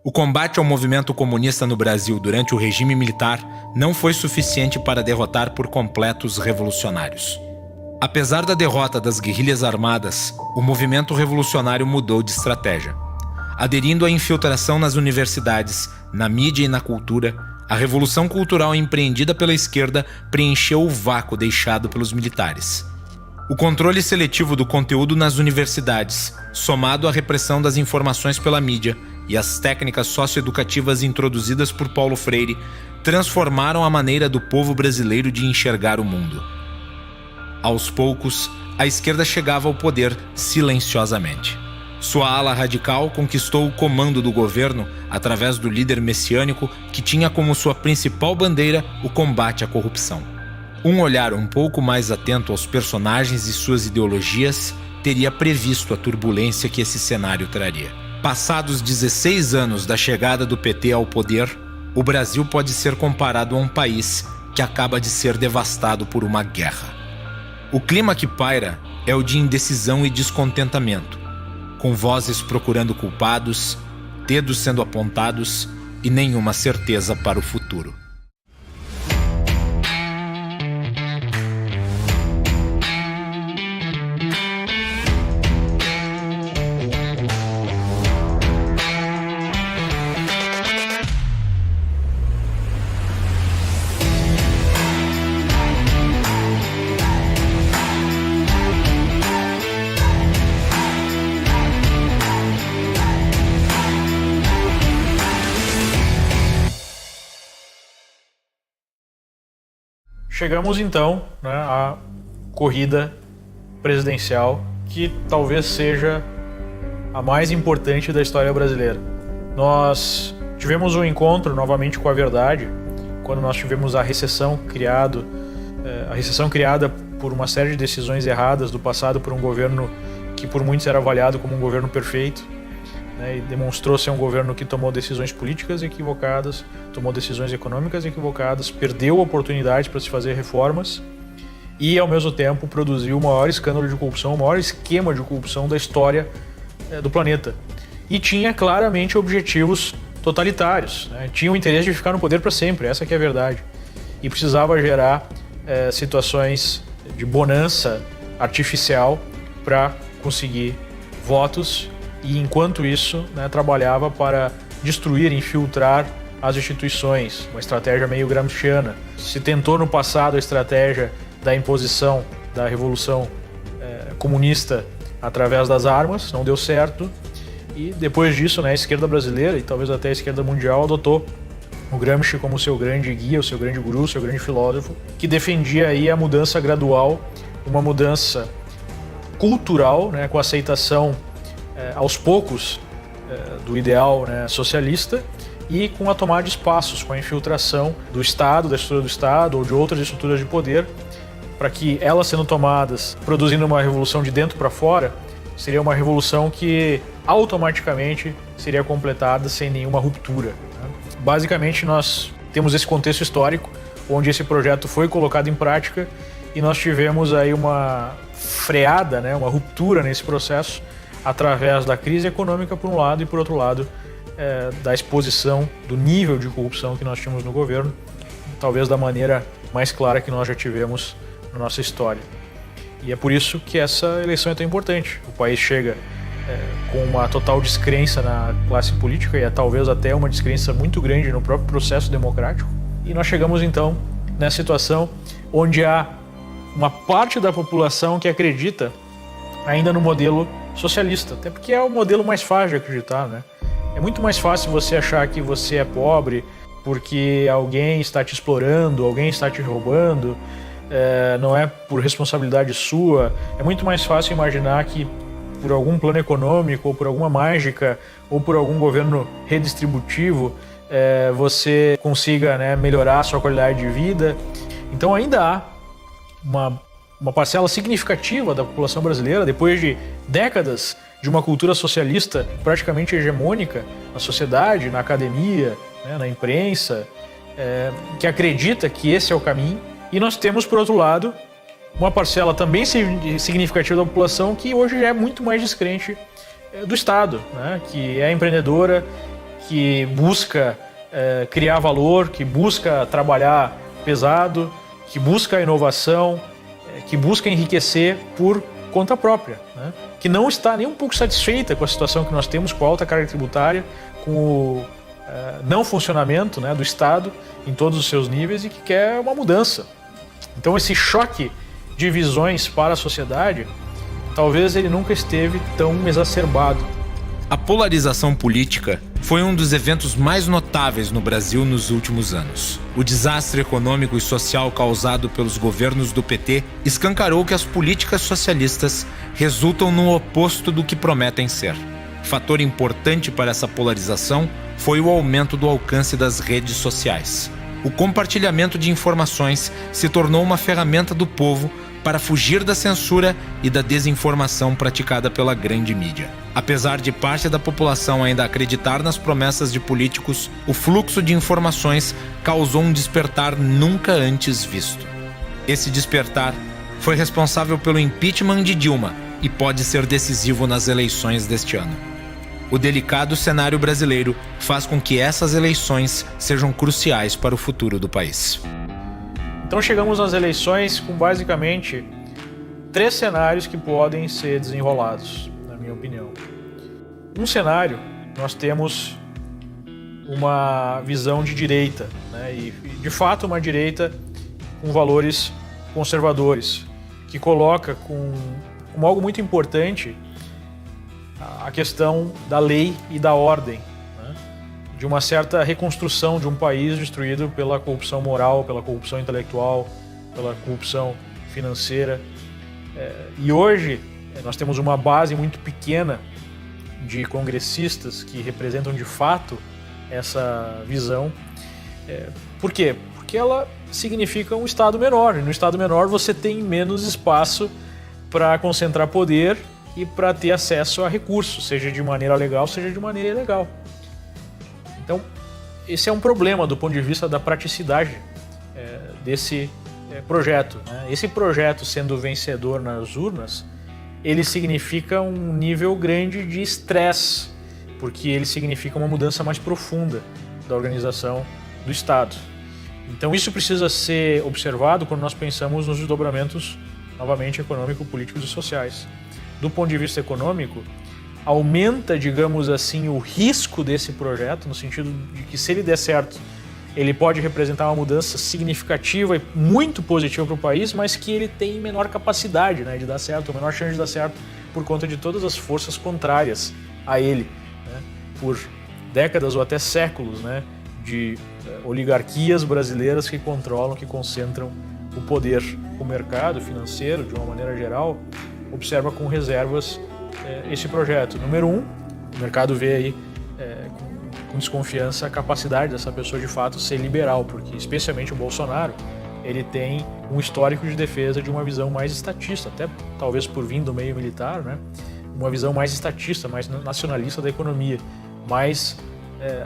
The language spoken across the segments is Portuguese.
O combate ao movimento comunista no Brasil durante o regime militar não foi suficiente para derrotar por completo os revolucionários. Apesar da derrota das guerrilhas armadas, o movimento revolucionário mudou de estratégia. Aderindo à infiltração nas universidades, na mídia e na cultura, a revolução cultural empreendida pela esquerda preencheu o vácuo deixado pelos militares. O controle seletivo do conteúdo nas universidades, somado à repressão das informações pela mídia e as técnicas socioeducativas introduzidas por Paulo Freire, transformaram a maneira do povo brasileiro de enxergar o mundo. Aos poucos, a esquerda chegava ao poder silenciosamente. Sua ala radical conquistou o comando do governo através do líder messiânico que tinha como sua principal bandeira o combate à corrupção. Um olhar um pouco mais atento aos personagens e suas ideologias teria previsto a turbulência que esse cenário traria. Passados 16 anos da chegada do PT ao poder, o Brasil pode ser comparado a um país que acaba de ser devastado por uma guerra. O clima que paira é o de indecisão e descontentamento, com vozes procurando culpados, dedos sendo apontados e nenhuma certeza para o futuro. Chegamos então, à corrida presidencial, que talvez seja a mais importante da história brasileira. Nós tivemos um encontro novamente com a verdade, quando nós tivemos a recessão criada por uma série de decisões erradas do passado por um governo que por muitos era avaliado como um governo perfeito, e demonstrou ser um governo que tomou decisões políticas equivocadas, tomou decisões econômicas equivocadas, perdeu oportunidades para se fazer reformas e, ao mesmo tempo, produziu o maior escândalo de corrupção, o maior esquema de corrupção da história do planeta. E tinha claramente objetivos totalitários, tinha o interesse de ficar no poder para sempre, essa que é a verdade. E precisava gerar situações de bonança artificial para conseguir votos. E enquanto isso, trabalhava para destruir, infiltrar as instituições, uma estratégia meio gramsciana. Se tentou no passado a estratégia da imposição da revolução comunista através das armas, não deu certo. E depois disso, a esquerda brasileira e talvez até a esquerda mundial adotou o Gramsci como seu grande guia, o seu grande guru, o seu grande filósofo, que defendia aí a mudança gradual, uma mudança cultural, com a aceitação aos poucos do ideal socialista e com a tomada de espaços, com a infiltração do Estado, da estrutura do Estado ou de outras estruturas de poder, para que elas sendo tomadas, produzindo uma revolução de dentro para fora, seria uma revolução que automaticamente seria completada sem nenhuma ruptura. Basicamente, nós temos esse contexto histórico onde esse projeto foi colocado em prática e nós tivemos aí uma freada, uma ruptura nesse processo, através da crise econômica por um lado e por outro lado da exposição do nível de corrupção que nós tínhamos no governo, talvez da maneira mais clara que nós já tivemos na nossa história. E é por isso que essa eleição é tão importante. O país chega com uma total descrença na classe política e talvez até uma descrença muito grande no próprio processo democrático. E nós chegamos então nessa situação onde há uma parte da população que acredita ainda no modelo socialista, até porque é o modelo mais fácil de acreditar, É muito mais fácil você achar que você é pobre porque alguém está te explorando, alguém está te roubando, não é por responsabilidade sua. É muito mais fácil imaginar que por algum plano econômico, ou por alguma mágica, ou por algum governo redistributivo, você consiga melhorar a sua qualidade de vida. Então ainda há uma parcela significativa da população brasileira, depois de décadas de uma cultura socialista praticamente hegemônica na sociedade, na academia, na imprensa, que acredita que esse é o caminho. E nós temos, por outro lado, uma parcela também significativa da população que hoje já é muito mais descrente do Estado, que é empreendedora, que busca criar valor, que busca trabalhar pesado, que busca a inovação, que busca enriquecer por conta própria, né? Que não está nem um pouco satisfeita com a situação que nós temos, com a alta carga tributária, com o não funcionamento, né, do Estado em todos os seus níveis e que quer uma mudança. Então esse choque de visões para a sociedade, talvez ele nunca esteve tão exacerbado. A polarização política foi um dos eventos mais notáveis no Brasil nos últimos anos. O desastre econômico e social causado pelos governos do PT escancarou que as políticas socialistas resultam no oposto do que prometem ser. Fator importante para essa polarização foi o aumento do alcance das redes sociais. O compartilhamento de informações se tornou uma ferramenta do povo para fugir da censura e da desinformação praticada pela grande mídia. Apesar de parte da população ainda acreditar nas promessas de políticos, o fluxo de informações causou um despertar nunca antes visto. Esse despertar foi responsável pelo impeachment de Dilma e pode ser decisivo nas eleições deste ano. O delicado cenário brasileiro faz com que essas eleições sejam cruciais para o futuro do país. Então chegamos às eleições com basicamente 3 cenários que podem ser desenrolados, na minha opinião. Um cenário, nós temos uma visão de direita, né? E de fato uma direita com valores conservadores, que coloca como algo muito importante a questão da lei e da ordem, né? De uma certa reconstrução de um país destruído pela corrupção moral, pela corrupção intelectual, pela corrupção financeira. E hoje nós temos uma base muito pequena de congressistas que representam de fato essa visão. Por quê? Porque ela significa um Estado menor. E no Estado menor você tem menos espaço para concentrar poder e para ter acesso a recursos, seja de maneira legal, seja de maneira ilegal. Então, esse é um problema do ponto de vista da praticidade desse projeto, né? Esse projeto sendo vencedor nas urnas, ele significa um nível grande de estresse, porque ele significa uma mudança mais profunda da organização do Estado. Então isso precisa ser observado quando nós pensamos nos desdobramentos, novamente, econômico, políticos e sociais. Do ponto de vista econômico, aumenta, digamos assim, o risco desse projeto, no sentido de que, se ele der certo, ele pode representar uma mudança significativa e muito positiva para o país, mas que ele tem menor capacidade, né, de dar certo, menor chance de dar certo, por conta de todas as forças contrárias a ele, né, por décadas ou até séculos, né, de oligarquias brasileiras que controlam, que concentram o poder. O mercado financeiro, de uma maneira geral, observa com reservas esse projeto. Número 1, o mercado vê aí com desconfiança a capacidade dessa pessoa de fato ser liberal, porque especialmente o Bolsonaro, ele tem um histórico de defesa de uma visão mais estatista, até talvez por vir do meio militar, né? Uma visão mais estatista, mais nacionalista da economia, mais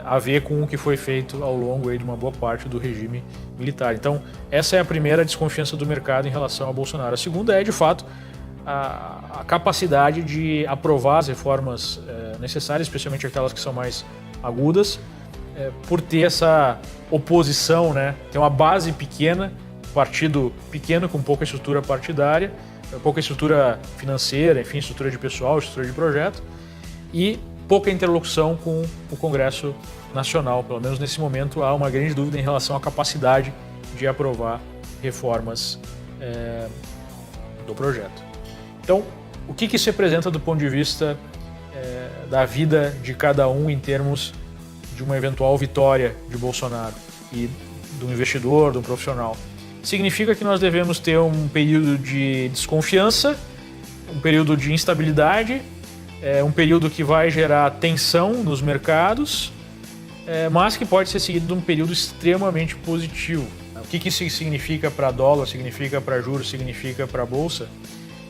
a ver com o que foi feito ao longo aí de uma boa parte do regime militar. Então, essa é a primeira desconfiança do mercado em relação ao Bolsonaro. A segunda é, de fato, a capacidade de aprovar as reformas necessárias, especialmente aquelas que são mais agudas, por ter essa oposição, né? Tem uma base pequena, partido pequeno com pouca estrutura partidária, pouca estrutura financeira, enfim, estrutura de pessoal, estrutura de projeto, e pouca interlocução com o Congresso Nacional. Pelo menos nesse momento há uma grande dúvida em relação à capacidade de aprovar reformas do projeto. Então, o que isso representa do ponto de vista da vida de cada um em termos de uma eventual vitória de Bolsonaro e do investidor, do profissional? Significa que nós devemos ter um período de desconfiança, um período de instabilidade, um período que vai gerar tensão nos mercados, mas que pode ser seguido de um período extremamente positivo. O que isso significa para dólar, significa para juros, significa para a bolsa?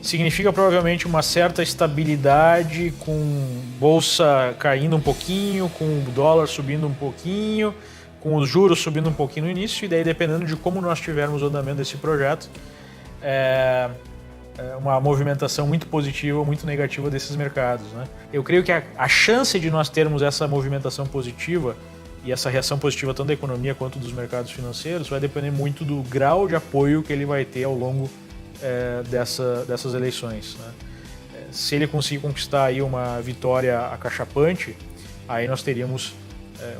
Significa provavelmente uma certa estabilidade, com bolsa caindo um pouquinho, com o dólar subindo um pouquinho, com os juros subindo um pouquinho no início, e daí, dependendo de como nós tivermos o andamento desse projeto, uma movimentação muito positiva ou muito negativa desses mercados, né? Eu creio que a chance de nós termos essa movimentação positiva e essa reação positiva tanto da economia quanto dos mercados financeiros vai depender muito do grau de apoio que ele vai ter ao longo dessas eleições, né? Se ele conseguir conquistar aí uma vitória acachapante, aí nós teríamos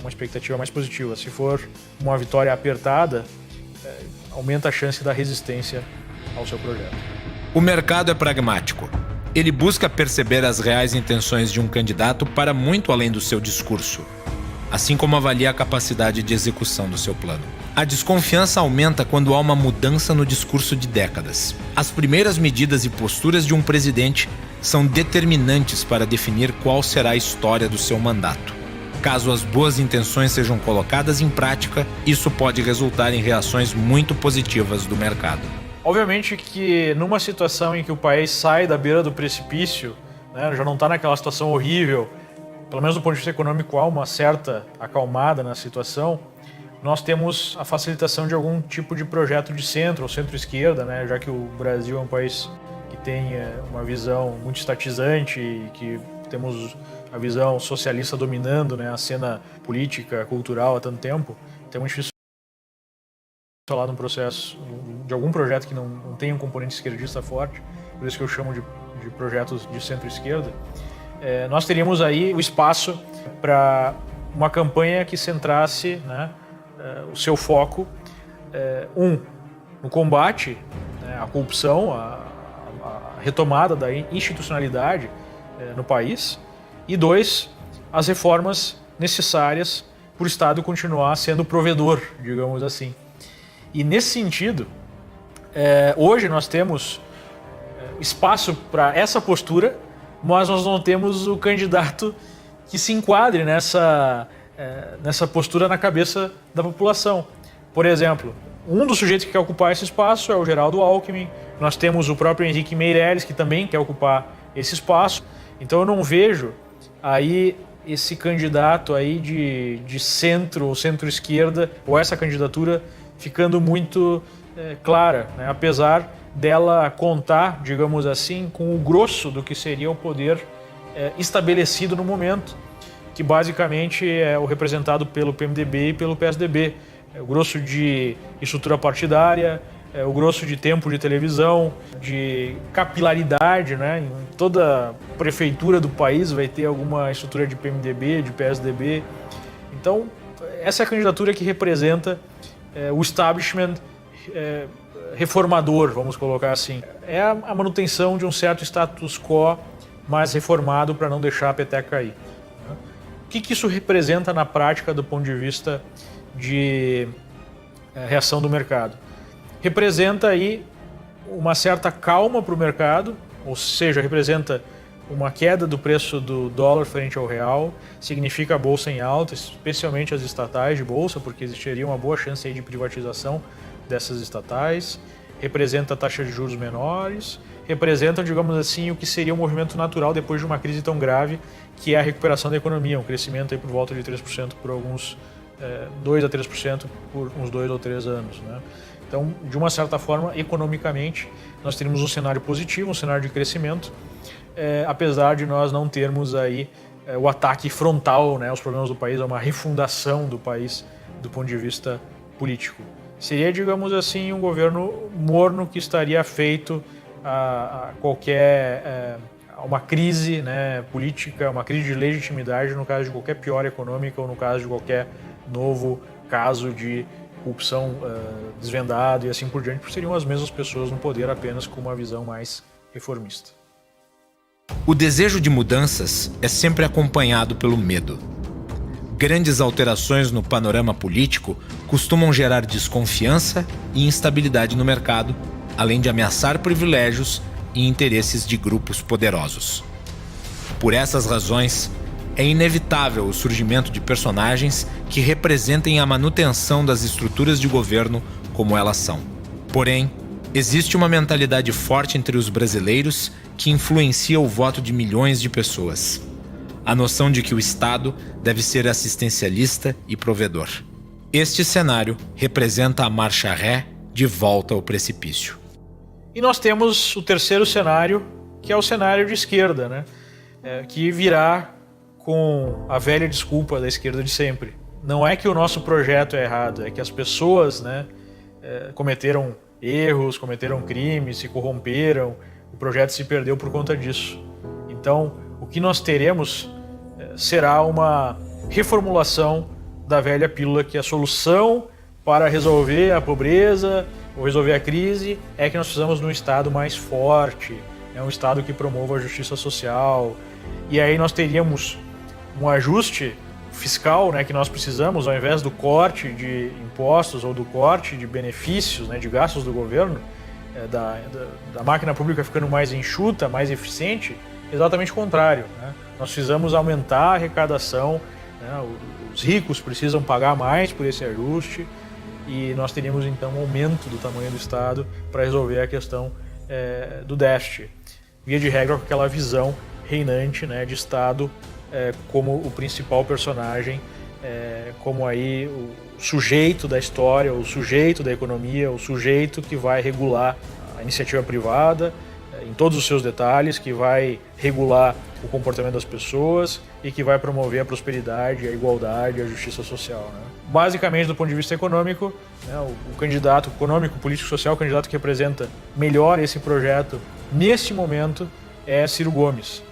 uma expectativa mais positiva. Se for uma vitória apertada, aumenta a chance da resistência ao seu projeto. O mercado é pragmático. Ele busca perceber as reais intenções de um candidato para muito além do seu discurso, assim como avalia a capacidade de execução do seu plano. A desconfiança aumenta quando há uma mudança no discurso de décadas. As primeiras medidas e posturas de um presidente são determinantes para definir qual será a história do seu mandato. Caso as boas intenções sejam colocadas em prática, isso pode resultar em reações muito positivas do mercado. Obviamente que numa situação em que o país sai da beira do precipício, né, já não está naquela situação horrível, pelo menos do ponto de vista econômico há uma certa acalmada na situação, nós temos a facilitação de algum tipo de projeto de centro ou centro-esquerda, né, já que o Brasil é um país que tem uma visão muito estatizante e que temos a visão socialista dominando, né, a cena política, cultural há tanto tempo, então é muito difícil falar de um processo, de algum projeto que não tenha um componente esquerdista forte, por isso que eu chamo de projetos de centro-esquerda. Nós teríamos aí o espaço para uma campanha que centrasse, né, o seu foco, no combate, né, à corrupção, a retomada da institucionalidade no país, e 2, as reformas necessárias para o Estado continuar sendo provedor, digamos assim. E nesse sentido, hoje nós temos espaço para essa postura, mas nós não temos o candidato que se enquadre nessa postura na cabeça da população. Por exemplo, um dos sujeitos que quer ocupar esse espaço é o Geraldo Alckmin, nós temos o próprio Henrique Meirelles, que também quer ocupar esse espaço. Então eu não vejo aí esse candidato aí de centro ou centro-esquerda, ou essa candidatura ficando muito clara, né? Apesar dela contar, digamos assim, com o grosso do que seria o poder estabelecido no momento, que basicamente é o representado pelo PMDB e pelo PSDB. O grosso de estrutura partidária, o grosso de tempo de televisão, de capilaridade, né? Em toda prefeitura do país vai ter alguma estrutura de PMDB, de PSDB. Então, essa é a candidatura que representa o establishment reformador, vamos colocar assim. É a manutenção de um certo status quo mais reformado para não deixar a peteca cair. O que isso representa na prática do ponto de vista de reação do mercado? Representa aí uma certa calma para o mercado, ou seja, representa uma queda do preço do dólar frente ao real, significa a bolsa em alta, especialmente as estatais de bolsa, porque existiria uma boa chance aí de privatização dessas estatais, representa taxas de juros menores, representa, digamos assim, o que seria um movimento natural depois de uma crise tão grave, que é a recuperação da economia, um crescimento aí por volta de 3% por alguns 2 a 3% por uns 2 ou 3 anos, né? Então, de uma certa forma, economicamente, nós teríamos um cenário positivo, um cenário de crescimento, apesar de nós não termos aí o ataque frontal, né, aos problemas do país, uma refundação do país do ponto de vista político. Seria, digamos assim, um governo morno que estaria afeito a qualquer uma crise, né, política, uma crise de legitimidade no caso de qualquer piora econômica ou no caso de qualquer novo caso de corrupção desvendado e assim por diante, porque seriam as mesmas pessoas no poder, apenas com uma visão mais reformista. O desejo de mudanças é sempre acompanhado pelo medo. Grandes alterações no panorama político costumam gerar desconfiança e instabilidade no mercado, além de ameaçar privilégios e interesses de grupos poderosos. Por essas razões, é inevitável o surgimento de personagens que representem a manutenção das estruturas de governo como elas são. Porém, existe uma mentalidade forte entre os brasileiros que influencia o voto de milhões de pessoas. A noção de que o Estado deve ser assistencialista e provedor. Este cenário representa a marcha ré de volta ao precipício. E nós temos o terceiro cenário, que é o cenário de esquerda, né? Que virá com a velha desculpa da esquerda de sempre. Não é que o nosso projeto é errado, é que as pessoas, né, cometeram erros, cometeram crimes, se corromperam, o projeto se perdeu por conta disso. Então, o que nós teremos será uma reformulação da velha pílula, que a solução para resolver a pobreza ou resolver a crise é que nós precisamos de um Estado mais forte, um Estado que promova a justiça social. E aí nós teríamos um ajuste fiscal, né, que nós precisamos, ao invés do corte de impostos ou do corte de benefícios, né, de gastos do governo, da máquina pública ficando mais enxuta, mais eficiente, exatamente o contrário, né? Nós precisamos aumentar a arrecadação, né? Os ricos precisam pagar mais por esse ajuste e nós teríamos então um aumento do tamanho do Estado para resolver a questão do déficit. Via de regra, com aquela visão reinante, né, de Estado como o principal personagem, como aí o sujeito da história, o sujeito da economia, o sujeito que vai regular a iniciativa privada em todos os seus detalhes, que vai regular o comportamento das pessoas e que vai promover a prosperidade, a igualdade, a justiça social, né? Basicamente, do ponto de vista econômico, né, o candidato econômico, político, social, o candidato que representa melhor esse projeto neste momento é Ciro Gomes.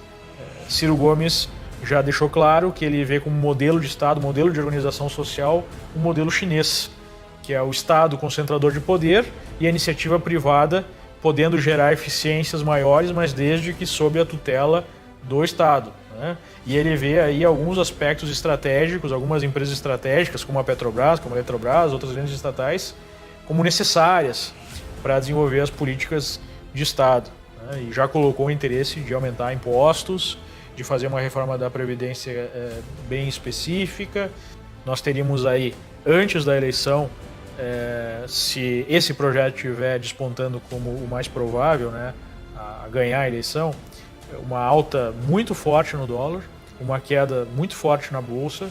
Ciro Gomes já deixou claro que ele vê como modelo de Estado, modelo de organização social, um modelo chinês, que é o Estado concentrador de poder e a iniciativa privada podendo gerar eficiências maiores, mas desde que sob a tutela do Estado, né? E ele vê aí alguns aspectos estratégicos, algumas empresas estratégicas, como a Petrobras, como a Eletrobras, outras grandes estatais, como necessárias para desenvolver as políticas de Estado, né? E já colocou o interesse de aumentar impostos, de fazer uma reforma da Previdência bem específica. Nós teríamos aí, antes da eleição, se esse projeto estiver despontando como o mais provável, né, a ganhar a eleição, uma alta muito forte no dólar, uma queda muito forte na Bolsa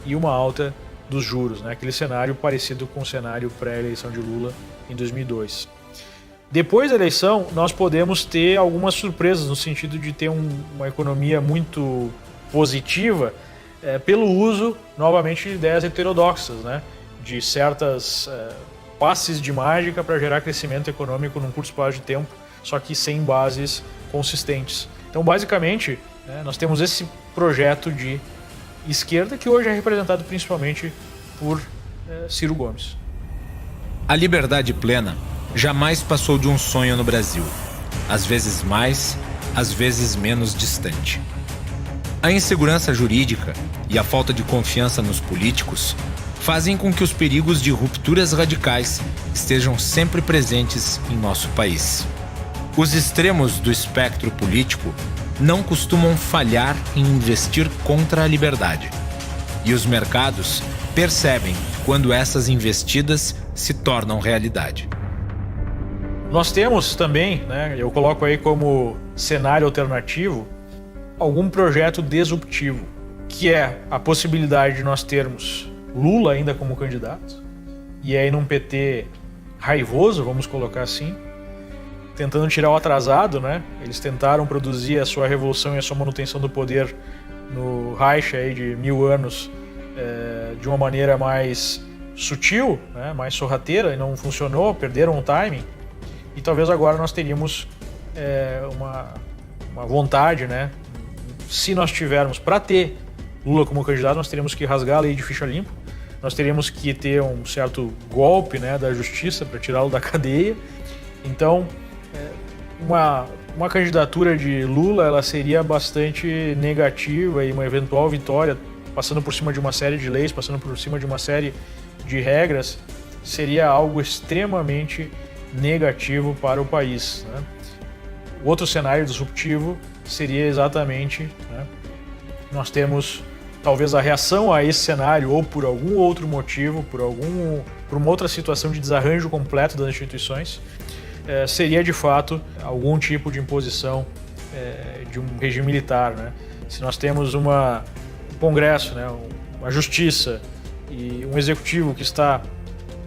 e uma alta dos juros, né, aquele cenário parecido com o cenário pré-eleição de Lula em 2002. Depois da eleição, nós podemos ter algumas surpresas no sentido de ter uma economia muito positiva pelo uso, novamente, de ideias heterodoxas, né? De certas passes de mágica para gerar crescimento econômico num curto espaço de tempo, só que sem bases consistentes. Então, basicamente, nós temos esse projeto de esquerda que hoje é representado principalmente por Ciro Gomes. A liberdade plena jamais passou de um sonho no Brasil, às vezes mais, às vezes menos distante. A insegurança jurídica e a falta de confiança nos políticos fazem com que os perigos de rupturas radicais estejam sempre presentes em nosso país. Os extremos do espectro político não costumam falhar em investir contra a liberdade. E os mercados percebem quando essas investidas se tornam realidade. Nós temos também, né, eu coloco aí como cenário alternativo, algum projeto disruptivo, que é a possibilidade de nós termos Lula ainda como candidato, e aí num PT raivoso, vamos colocar assim, tentando tirar o atrasado, né? Eles tentaram produzir a sua revolução e a sua manutenção do poder no Reich aí de 1000 anos de uma maneira mais sutil, né? Mais sorrateira, e não funcionou, perderam o timing. E talvez agora nós teríamos uma vontade, né? Se nós tivermos, para ter Lula como candidato, nós teríamos que rasgar a lei de ficha limpa, nós teríamos que ter um certo golpe, né, da justiça para tirá-lo da cadeia. Então, uma candidatura de Lula, ela seria bastante negativa, e uma eventual vitória, passando por cima de uma série de leis, passando por cima de uma série de regras, seria algo extremamente negativo para o país, né? O outro cenário disruptivo seria exatamente, né, nós temos talvez a reação a esse cenário, ou por algum outro motivo, por uma outra situação de desarranjo completo das instituições, seria de fato algum tipo de imposição de um regime militar, né? Se nós temos um Congresso, né, uma justiça e um executivo que está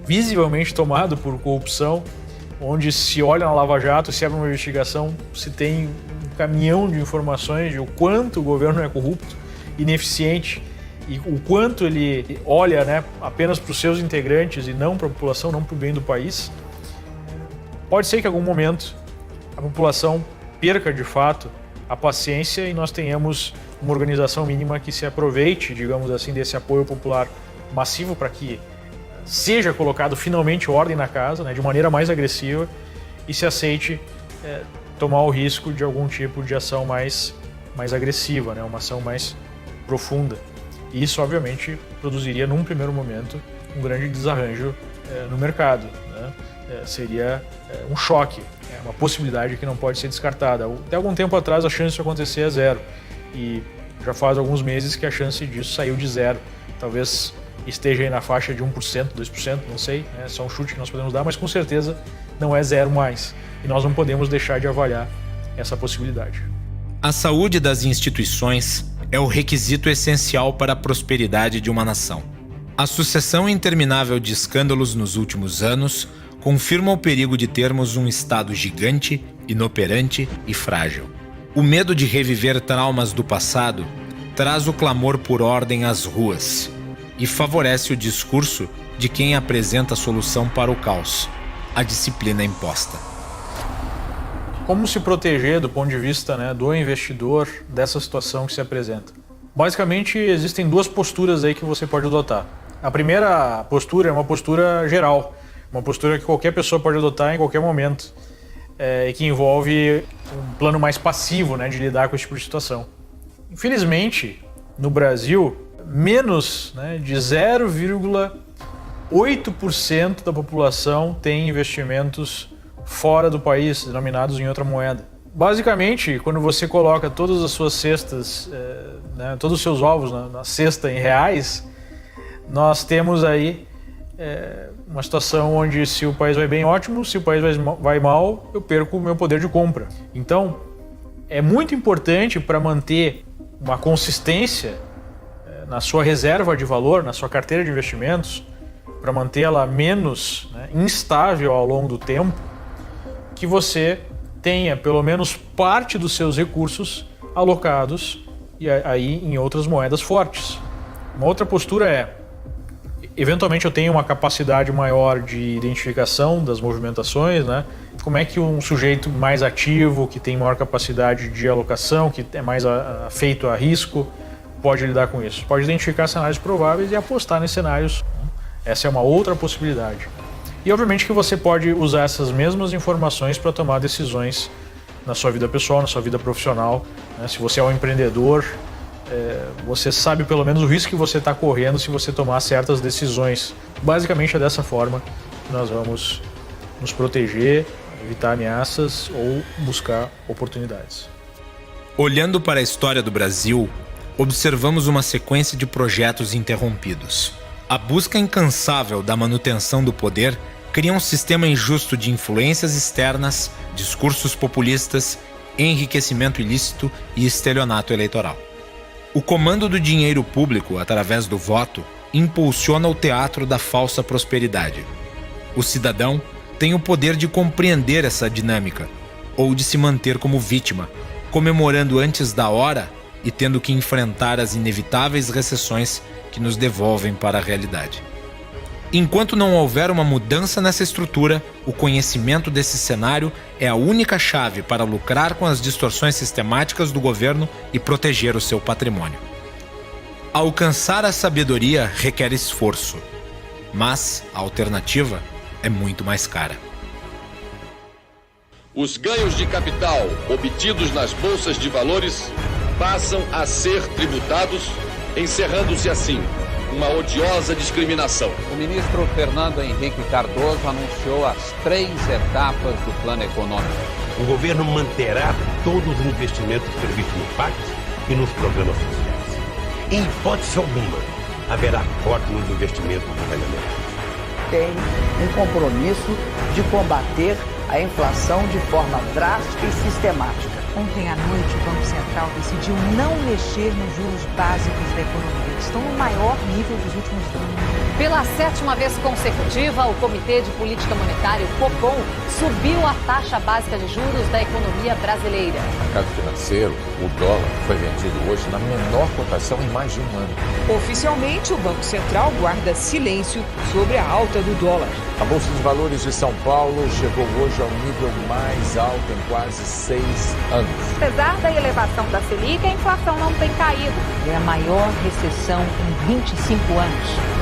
visivelmente tomado por corrupção, onde se olha na Lava Jato, se abre uma investigação, se tem um caminhão de informações de o quanto o governo é corrupto, ineficiente e o quanto ele olha, né, apenas para os seus integrantes e não para a população, não para o bem do país. Pode ser que em algum momento a população perca de fato a paciência e nós tenhamos uma organização mínima que se aproveite, digamos assim, desse apoio popular massivo para que seja colocado finalmente ordem na casa, né, de maneira mais agressiva, e se aceite tomar o risco de algum tipo de ação mais agressiva, né, uma ação mais profunda. E isso, obviamente, produziria, num primeiro momento, um grande desarranjo no mercado, né? Seria um choque, uma possibilidade que não pode ser descartada. Até algum tempo atrás a chance disso acontecer é zero, e já faz alguns meses que a chance disso saiu de zero. Talvez esteja aí na faixa de 1%, 2%, não sei, é só um chute que nós podemos dar, mas com certeza não é zero mais, e nós não podemos deixar de avaliar essa possibilidade. A saúde das instituições é o requisito essencial para a prosperidade de uma nação. A sucessão interminável de escândalos nos últimos anos confirma o perigo de termos um Estado gigante, inoperante e frágil. O medo de reviver traumas do passado traz o clamor por ordem às ruas e favorece o discurso de quem apresenta a solução para o caos, a disciplina imposta. Como se proteger do ponto de vista, né, do investidor dessa situação que se apresenta? Basicamente, existem duas posturas aí que você pode adotar. A primeira postura é uma postura geral, uma postura que qualquer pessoa pode adotar em qualquer momento, e que envolve um plano mais passivo, né, de lidar com esse tipo de situação. Infelizmente, no Brasil, menos, né, de 0,8% da população tem investimentos fora do país, denominados em outra moeda. Basicamente, quando você coloca todas as suas cestas, né, todos os seus ovos na cesta em reais, nós temos aí uma situação onde, se o país vai bem, ótimo; se o país vai mal, eu perco o meu poder de compra. Então, é muito importante, para manter uma consistência na sua reserva de valor, na sua carteira de investimentos, para mantê-la menos, né, instável ao longo do tempo, que você tenha pelo menos parte dos seus recursos alocados e aí em outras moedas fortes. Uma outra postura é: eventualmente eu tenho uma capacidade maior de identificação das movimentações, né? Como é que um sujeito mais ativo, que tem maior capacidade de alocação, que é mais afeito a risco, pode lidar com isso? Pode identificar cenários prováveis e apostar nesses cenários. Essa é uma outra possibilidade. E obviamente que você pode usar essas mesmas informações para tomar decisões na sua vida pessoal, na sua vida profissional, né? Se você é um empreendedor, você sabe pelo menos o risco que você está correndo se você tomar certas decisões. Basicamente é dessa forma que nós vamos nos proteger, evitar ameaças ou buscar oportunidades. Olhando para a história do Brasil, observamos uma sequência de projetos interrompidos. A busca incansável da manutenção do poder cria um sistema injusto de influências externas, discursos populistas, enriquecimento ilícito e estelionato eleitoral. O comando do dinheiro público, através do voto, impulsiona o teatro da falsa prosperidade. O cidadão tem o poder de compreender essa dinâmica, ou de se manter como vítima, comemorando antes da hora e tendo que enfrentar as inevitáveis recessões que nos devolvem para a realidade. Enquanto não houver uma mudança nessa estrutura, o conhecimento desse cenário é a única chave para lucrar com as distorções sistemáticas do governo e proteger o seu patrimônio. Alcançar a sabedoria requer esforço, mas a alternativa é muito mais cara. Os ganhos de capital obtidos nas bolsas de valores passam a ser tributados, encerrando-se assim uma odiosa discriminação. O ministro Fernando Henrique Cardoso anunciou as 3 etapas do plano econômico. O governo manterá todos os investimentos previstos no PAC e nos programas sociais. Em hipótese alguma, haverá corte nos investimentos governamentais. Tem um compromisso de combater a inflação de forma drástica e sistemática. Ontem à noite, o Banco Central decidiu não mexer nos juros básicos da economia. Eles estão no maior nível dos últimos anos. Pela 7ª vez consecutiva, o Comitê de Política Monetária, o Copom, subiu a taxa básica de juros da economia brasileira. No mercado financeiro, o dólar foi vendido hoje na menor cotação em mais de um ano. Oficialmente, o Banco Central guarda silêncio sobre a alta do dólar. A Bolsa de Valores de São Paulo chegou hoje ao nível mais alto em quase 6 anos. Apesar da elevação da Selic, a inflação não tem caído. É a maior recessão em 25 anos.